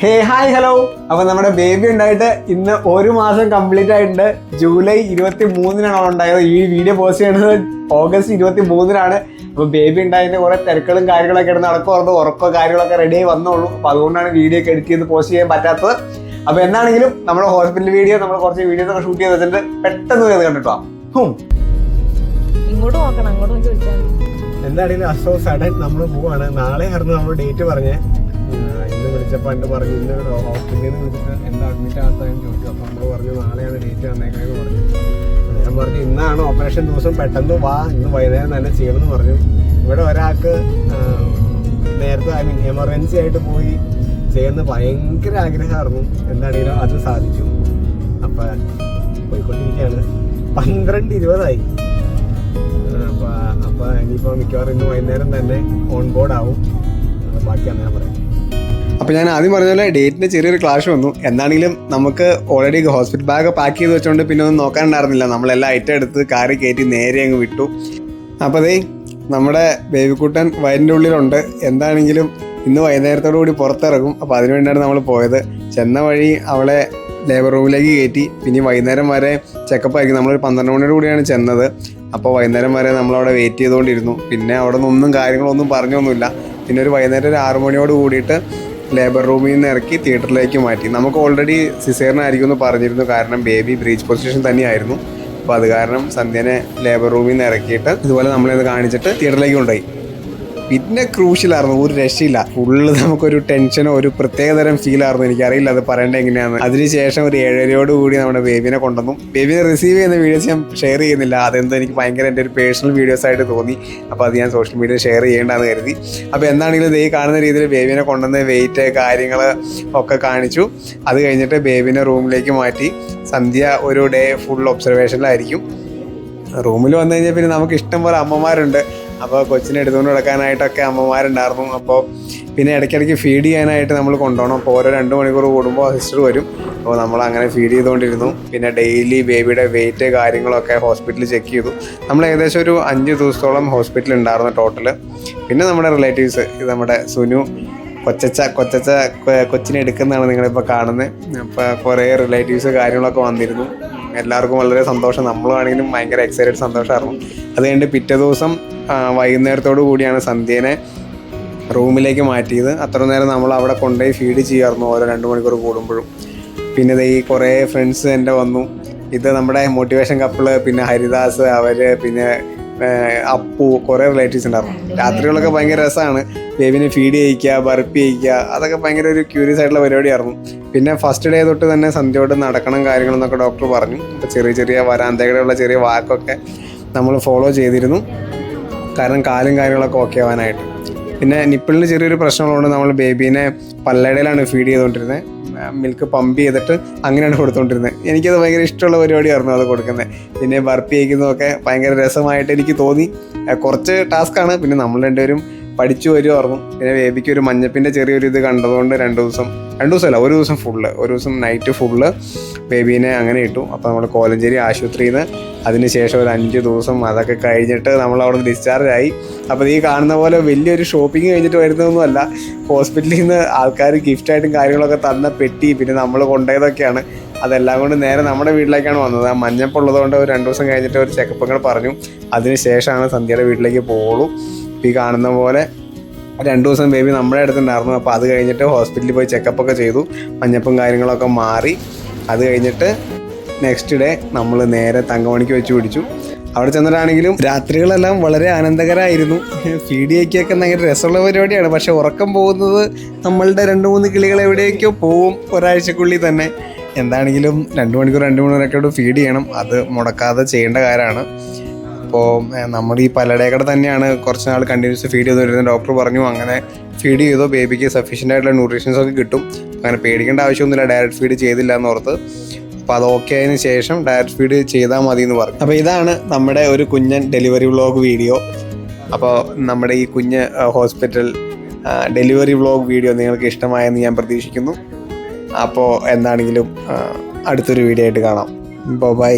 ഹേ hi hello. അപ്പൊ നമ്മുടെ baby ഉണ്ടായിട്ട് ഇന്ന് ഒരു മാസം കംപ്ലീറ്റ് ആയിട്ടുണ്ട്. ജൂലൈ 23-നാണ് ഉണ്ടായത്. ഈ വീഡിയോ പോസ്റ്റ് ചെയ്യുന്നത് ഓഗസ്റ്റ് 23-നാണ്. അപ്പൊ ബേബി ഉണ്ടായതിന്റെ കുറെ തിരക്കുകളും കാര്യങ്ങളൊക്കെ ഇടുന്ന ഉറക്കോ കാര്യങ്ങളൊക്കെ റെഡി ആയി വന്നോളൂ. അപ്പൊ അതുകൊണ്ടാണ് വീഡിയോ ഒക്കെ എഡിറ്റ് ചെയ്ത് പോസ്റ്റ് ചെയ്യാൻ പറ്റാത്തത്. അപ്പൊ എന്നാണെങ്കിലും നമ്മുടെ ഹോസ്പിറ്റൽ വീഡിയോ നമ്മൾ കുറച്ച് വീഡിയോസ് ഒക്കെ ഷൂട്ട് ചെയ്ത് വെച്ചിട്ട് പെട്ടെന്ന് കണ്ടിട്ടോ. ഇങ്ങോട്ട് നോക്കണം, അങ്ങോട്ട് ചോദിച്ചാൽ എന്താണെങ്കിലും അസോ സഡൻ നമ്മൾ പോവാണ്. നാളെ ആയിരുന്നു നമ്മൾ ഡേറ്റ് പറഞ്ഞേ. ഇന്ന് വിളിച്ചപ്പോൾ എൻ്റെ പറഞ്ഞു ഇന്ന് ഹോസ്പിറ്റലിൽ നിന്ന് വിളിച്ചിട്ട് എന്താ അഡ്മിറ്റ് ആകാത്തതെന്ന് ചോദിച്ചു. അപ്പോൾ നമ്മൾ പറഞ്ഞു നാളെയാണ് ഡേറ്റ് തന്നേക്കണെന്ന് പറഞ്ഞു. ഞാൻ പറഞ്ഞു ഇന്നാണ് ഓപ്പറേഷൻ ദിവസം, പെട്ടെന്ന് വാ, ഇന്ന് വൈകുന്നേരം തന്നെ ചെയ്യണമെന്ന് പറഞ്ഞു. ഇവിടെ ഒരാൾക്ക് നേരത്തെ എമർജൻസി ആയിട്ട് പോയി ചെയ്യുന്ന ഭയങ്കര ആഗ്രഹമായിരുന്നു. എന്താണെങ്കിലും അത് സാധിച്ചു. അപ്പം പോയിക്കൊണ്ടിരിക്കുകയാണ്. 12:20 അപ്പോൾ ഇനിയിപ്പോൾ മിക്കവാറും ഇന്ന് വൈകുന്നേരം തന്നെ ഓൺ ബോർഡ് ആവും. ബാക്കി അങ്ങനെ പറയാം. അപ്പോൾ ഞാൻ ആദ്യം പറഞ്ഞ പോലെ ഡേറ്റിന് ചെറിയൊരു ക്ലാഷ് വന്നു. എന്താണെങ്കിലും നമുക്ക് ഓൾറെഡി ഹോസ്പിറ്റൽ ബാഗ് പാക്ക് ചെയ്ത് വെച്ചുകൊണ്ട് പിന്നെ ഒന്നും നോക്കാനുണ്ടായിരുന്നില്ല. നമ്മളെല്ലാം ഐറ്റം എടുത്ത് കാറിൽ കയറ്റി നേരെ അങ്ങ് വിട്ടു. അപ്പോൾ അതേ നമ്മുടെ ബേബിക്കുട്ടൻ വയറിൻ്റെ ഉള്ളിലുണ്ട്. എന്താണെങ്കിലും ഇന്ന് വൈകുന്നേരത്തോടു കൂടി പുറത്തിറങ്ങും. അപ്പോൾ അതിനുവേണ്ടിയാണ് നമ്മൾ പോയത്. ചെന്ന വഴി അവളെ ലേബർ റൂമിലേക്ക് കയറ്റി. പിന്നെ വൈകുന്നേരം വരെ ചെക്കപ്പ് ആയിരിക്കും. നമ്മളൊരു 12 മണിയോട് കൂടിയാണ് ചെന്നത്. അപ്പോൾ വൈകുന്നേരം വരെ നമ്മളവിടെ വെയിറ്റ് ചെയ്തുകൊണ്ടിരുന്നു. പിന്നെ അവിടെ നിന്നൊന്നും കാര്യങ്ങളൊന്നും പറഞ്ഞൊന്നുമില്ല. പിന്നെ ഒരു വൈകുന്നേരം ഒരു 6 മണിയോട് കൂടിയിട്ട് ലേബർ റൂമിൽ നിന്ന് ഇറക്കി തിയേറ്ററിലേക്ക് മാറ്റി. നമുക്ക് ഓൾറെഡി സിസേറിനായിരിക്കും എന്ന് പറഞ്ഞിരുന്നു. കാരണം ബേബി ബ്രീച്ച് പൊസിഷൻ തന്നെയായിരുന്നു. അപ്പോൾ അത് കാരണം സന്ധ്യനെ ലേബർ റൂമിൽ നിന്ന് ഇറക്കിയിട്ട് ഇതുപോലെ നമ്മളിത് കാണിച്ചിട്ട് തിയേറ്ററിലേക്ക് കൊണ്ടുപോയി. പിന്നെ ക്രൂഷ്യലായിരുന്നു, ഒരു രക്ഷയില്ല. ഫുള്ള് നമുക്കൊരു ടെൻഷനോ ഒരു പ്രത്യേകതരം ഫീലായിരുന്നു. എനിക്കറിയില്ല അത് പറയേണ്ടത് എങ്ങനെയാണ്. അതിനുശേഷം ഒരു 7:30 കൂടി നമ്മുടെ ബേബിനെ കൊണ്ടുവന്നു. ബേബിനെ റിസീവ് ചെയ്യുന്ന വീഡിയോസ് ഞാൻ ഷെയർ ചെയ്യുന്നില്ല. അതെന്തോ എനിക്ക് ഭയങ്കര എൻ്റെ ഒരു പേഴ്സണൽ വീഡിയോസ് ആയിട്ട് തോന്നി. അപ്പോൾ അത് ഞാൻ സോഷ്യൽ മീഡിയയിൽ ഷെയർ ചെയ്യേണ്ടതെന്ന് കരുതി. അപ്പോൾ എന്താണെങ്കിലും ഈ കാണുന്ന രീതിയിൽ ബേബിനെ കൊണ്ടുവന്ന് വെയിറ്റ് കാര്യങ്ങൾ ഒക്കെ കാണിച്ചു. അത് കഴിഞ്ഞിട്ട് ബേബിനെ റൂമിലേക്ക് മാറ്റി. സന്ധ്യ ഒരു ഡേ ഫുൾ ഒബ്സർവേഷനിലായിരിക്കും. റൂമിൽ വന്നു കഴിഞ്ഞാൽ പിന്നെ നമുക്ക് ഇഷ്ടം പോലെ അമ്മമാരുണ്ട്. അപ്പോൾ കൊച്ചിനെ എടുത്തുകൊണ്ട് കിടക്കാനായിട്ടൊക്കെ അമ്മമാരുണ്ടായിരുന്നു. അപ്പോൾ പിന്നെ ഇടയ്ക്കിടയ്ക്ക് ഫീഡ് ചെയ്യാനായിട്ട് നമ്മൾ കൊണ്ടുപോകണം. അപ്പോൾ ഓരോ 2 മണിക്കൂർ കൂടുമ്പോൾ സിസ്റ്റർ വരും. അപ്പോൾ നമ്മൾ അങ്ങനെ ഫീഡ് ചെയ്തുകൊണ്ടിരുന്നു. പിന്നെ ഡെയിലി ബേബിയുടെ വെയിറ്റ് കാര്യങ്ങളൊക്കെ ഹോസ്പിറ്റലിൽ ചെക്ക് ചെയ്തു. നമ്മൾ ഏകദേശം ഒരു 5 ദിവസത്തോളം ഹോസ്പിറ്റലിൽ ഉണ്ടായിരുന്നു ടോട്ടൽ. പിന്നെ നമ്മുടെ റിലേറ്റീവ്സ്, ഇത് നമ്മുടെ സുനു കൊച്ചിനെ എടുക്കുന്നതാണ് നിങ്ങളിപ്പോൾ കാണുന്നത്. അപ്പോൾ കുറേ റിലേറ്റീവ്സ് കാര്യങ്ങളൊക്കെ വന്നിരുന്നു. എല്ലാവർക്കും വളരെ സന്തോഷം. നമ്മളുമാണെങ്കിലും ഭയങ്കര എക്സൈറ്റഡ് സന്തോഷമായിരുന്നു. അത് കഴിഞ്ഞിട്ട് പിറ്റേ ദിവസം വൈകുന്നേരത്തോടു കൂടിയാണ് സന്ധ്യേനെ റൂമിലേക്ക് മാറ്റിയത്. അത്ര നേരം നമ്മൾ അവിടെ കൊണ്ടുപോയി ഫീഡ് ചെയ്യായിരുന്നു ഓരോ 2 മണിക്കൂർ കൂടുമ്പോഴും. പിന്നെ ഈ കുറേ ഫ്രണ്ട്സ് എൻ്റെ വന്നു. ഇത് നമ്മുടെ മോട്ടിവേഷൻ കപ്പിള്, പിന്നെ ഹരിദാസ്, അവർ, പിന്നെ അപ്പു, കുറേ റിലേറ്റീവ്സ് ഉണ്ടായിരുന്നു. രാത്രികളൊക്കെ ഭയങ്കര രസമാണ്. ബേബിനെ ഫീഡ് ചെയ്യിക്കുക, ബർപ്പി ചെയ്യിക്കുക, അതൊക്കെ ഭയങ്കര ഒരു ക്യൂരിയസ് ആയിട്ടുള്ള പരിപാടിയായിരുന്നു. പിന്നെ ഫസ്റ്റ് ഡേ തൊട്ട് തന്നെ സന്ധ്യയോട് നടക്കണം കാര്യങ്ങളെന്നൊക്കെ ഡോക്ടർ പറഞ്ഞു. അപ്പോൾ ചെറിയ വരാന്തകളുള്ള ചെറിയ വാക്കൊക്കെ നമ്മൾ ഫോളോ ചെയ്തിരുന്നു. കാരണം കാലും കാര്യങ്ങളൊക്കെ ഓക്കെ ആവാനായിട്ട്. പിന്നെ നിപ്പിളിന് ചെറിയൊരു പ്രശ്നമുള്ളതുകൊണ്ട് നമ്മൾ ബേബീനെ പല്ലടയിലാണ് ഫീഡ് ചെയ്തുകൊണ്ടിരുന്നത്. മിൽക്ക് പമ്പ് ചെയ്തിട്ട് അങ്ങനെയാണ് കൊടുത്തുകൊണ്ടിരുന്നത്. എനിക്കത് ഭയങ്കര ഇഷ്ടമുള്ള പരിപാടിയായിരുന്നു അത് കൊടുക്കുന്നത്. പിന്നെ ബർപ്പി ചെയ്യിക്കുന്നതൊക്കെ ഭയങ്കര രസമായിട്ട് എനിക്ക് തോന്നി. കുറച്ച് ടാസ്ക്കാണ്. പിന്നെ നമ്മൾ രണ്ടുപേരും പഠിച്ചു വരുമായിരുന്നു. പിന്നെ ബേബിക്ക് ഒരു മഞ്ഞപ്പിൻ്റെ ചെറിയൊരു ഇത് കണ്ടതുകൊണ്ട് 2 ദിവസമല്ല, ഒരു ദിവസം നൈറ്റ് ഫുള്ള് ബേബീനെ അങ്ങനെ ഇട്ടു. അപ്പോൾ നമ്മൾ കോലഞ്ചേരി ആശുപത്രിയിൽ നിന്ന് അതിനുശേഷം ഒരു 5 ദിവസം അതൊക്കെ കഴിഞ്ഞിട്ട് നമ്മൾ അവിടെ നിന്ന് ഡിസ്ചാർജ് ആയി. അപ്പോൾ ഈ കാണുന്ന പോലെ വലിയൊരു ഷോപ്പിംഗ് കഴിഞ്ഞിട്ട് വരുന്നതൊന്നുമല്ല. ഹോസ്പിറ്റലിൽ നിന്ന് ആൾക്കാർ ഗിഫ്റ്റായിട്ടും കാര്യങ്ങളൊക്കെ തന്ന പെട്ടി, പിന്നെ നമ്മൾ കൊണ്ടുപോയതൊക്കെയാണ്. അതെല്ലാം കൊണ്ട് നേരെ നമ്മുടെ വീട്ടിലേക്കാണ് വന്നത്. ആ മഞ്ഞപ്പുള്ളതുകൊണ്ട് ഒരു 2 ദിവസം കഴിഞ്ഞിട്ട് ഒരു ചെക്കപ്പൊക്കെ പറഞ്ഞു. അതിനുശേഷമാണ് സന്ധ്യയുടെ വീട്ടിലേക്ക് പോകുള്ളൂ. ഈ കാണുന്ന പോലെ 2 ദിവസം ബേബി നമ്മുടെ അടുത്തുണ്ടായിരുന്നു. അപ്പോൾ അത് കഴിഞ്ഞിട്ട് ഹോസ്പിറ്റലിൽ പോയി ചെക്കപ്പൊക്കെ ചെയ്തു. മഞ്ഞപ്പും കാര്യങ്ങളൊക്കെ മാറി. അത് കഴിഞ്ഞിട്ട് നെക്സ്റ്റ് ഡേ നമ്മൾ നേരെ തങ്കമണിക്ക് വെച്ച് പിടിച്ചു. അവിടെ ചെന്നിട്ടാണെങ്കിലും രാത്രികളെല്ലാം വളരെ ആനന്ദകരമായിരുന്നു. ഫീഡ് ചെയ്യിക്കൊക്കെ ഭയങ്കര രസമുള്ള പരിപാടിയാണ്. പക്ഷേ ഉറക്കം പോകുന്നത് നമ്മളുടെ 2-3 കിളികൾ എവിടെയൊക്കെയോ പോവും ഒരാഴ്ചക്കുള്ളിൽ തന്നെ. എന്താണെങ്കിലും 2 മണിക്കൂറൊക്കെ ഫീഡ് ചെയ്യണം. അത് മുടക്കാതെ ചെയ്യേണ്ട കാര്യമാണ്. അപ്പോൾ നമ്മൾ ഈ പലടേക്കട തന്നെയാണ് കുറച്ച് നാൾ കണ്ടിന്യൂസ് ഫീഡ് ചെയ്തുകൊണ്ടിരുന്നത്. ഡോക്ടർ പറഞ്ഞു അങ്ങനെ ഫീഡ് ചെയ്തോ ബേബിക്ക് സഫീഷ്യൻ്റ് ആയിട്ടുള്ള ന്യൂട്രീഷൻസ് ഒക്കെ കിട്ടും, അങ്ങനെ പേടിക്കേണ്ട ആവശ്യമൊന്നുമില്ല, ഡയറക്റ്റ് ഫീഡ് ചെയ്തില്ല എന്നോർത്ത്. അപ്പോൾ അത് ഓക്കെ ആയതിനു ശേഷം ഡയറക്റ്റ് ഫീഡ് ചെയ്താൽ മതി എന്ന് പറഞ്ഞു. അപ്പോൾ ഇതാണ് നമ്മുടെ ഒരു കുഞ്ഞൻ ഡെലിവറി വ്ളോഗ് വീഡിയോ. അപ്പോൾ നമ്മുടെ ഈ കുഞ്ഞ് ഹോസ്പിറ്റൽ ഡെലിവറി വ്ളോഗ് വീഡിയോ നിങ്ങൾക്ക് ഇഷ്ടമായെന്ന് ഞാൻ പ്രതീക്ഷിക്കുന്നു. അപ്പോൾ എന്താണെങ്കിലും അടുത്തൊരു വീഡിയോ ആയിട്ട് കാണാം. ബൈ.